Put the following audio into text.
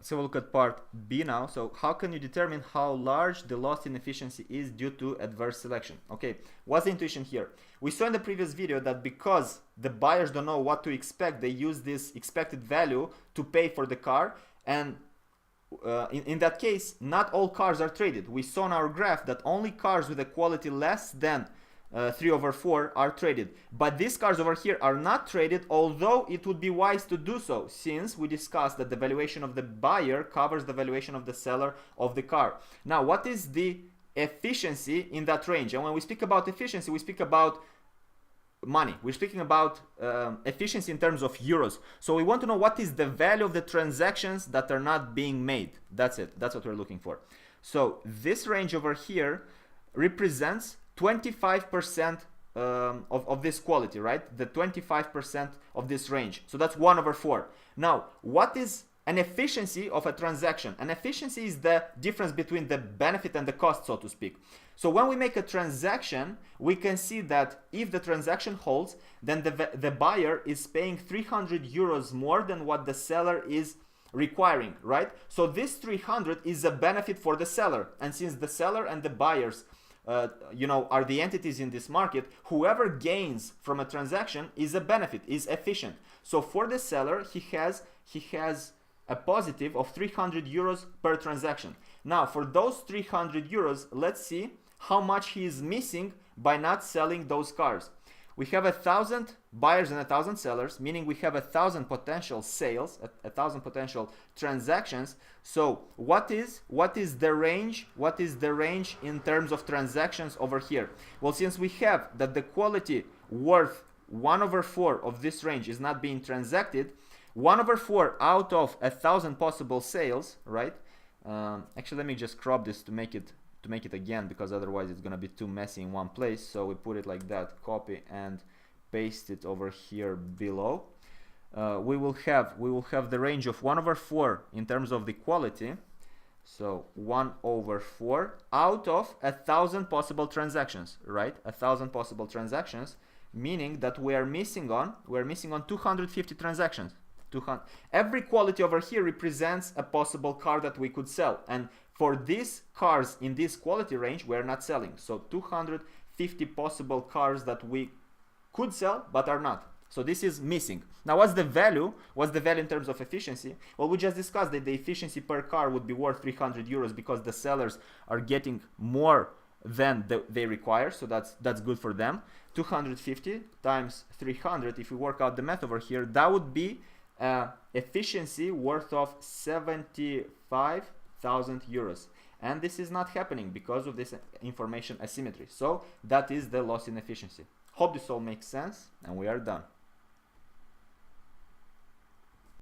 Let's have a look at part B now. So how can you determine how large the loss in efficiency is due to adverse selection? Okay, what's the intuition here? We saw in the previous video that because the buyers don't know what to expect, they use this expected value to pay for the car, and in that case, not all cars are traded. We saw in our graph that only cars with a quality less than 3/4 are traded, but these cars over here are not traded, although it would be wise to do so, since we discussed that the valuation of the buyer covers the valuation of the seller of the car. Now, what is the efficiency in that range? And when we speak about efficiency, we speak about money. We're speaking about efficiency in terms of euros. So we want to know what is the value of the transactions that are not being made. That's it. That's what we're looking for. So this range over here represents 25% of this quality, right? The 25% of this range. So that's 1/4. Now, what is an efficiency of a transaction? An efficiency is the difference between the benefit and the cost, so to speak. So when we make a transaction, we can see that if the transaction holds, then the buyer is paying 300 euros more than what the seller is requiring, right? So this 300 is a benefit for the seller. And since the seller and the buyers are the entities in this market, whoever gains from a transaction is a benefit, is efficient. So for the seller, he has a positive of 300 euros per transaction. Now, for those 300 euros, let's see how much he is missing by not selling those cars. We have 1,000 buyers and 1,000 sellers, meaning we have 1,000 potential sales, 1,000 potential transactions. So what is the range? What is the range in terms of transactions over here? Well, since we have that the quality worth 1/4 of this range is not being transacted, 1/4 out of 1,000 possible sales, right? Actually, let me just crop this to make it again, because otherwise it's gonna be too messy in one place. So we put it like that, copy and paste it over here below. We will have the range of 1/4 in terms of the quality. So 1/4 out of 1,000 possible transactions, right? 1,000 possible transactions, meaning that we're missing on 250 transactions. Every quality over here represents a possible car that we could sell, and for these cars in this quality range we're not selling. So 250 possible cars that we could sell but are not. So this is missing. Now, what's the value in terms of efficiency? Well, we just discussed that the efficiency per car would be worth 300 euros because the sellers are getting more than they require, so that's good for them. 250 times 300, if we work out the math over here, that would be efficiency worth of 75,000 euros, and this is not happening because of this information asymmetry. So that is the loss in efficiency. Hope this all makes sense, and we are done.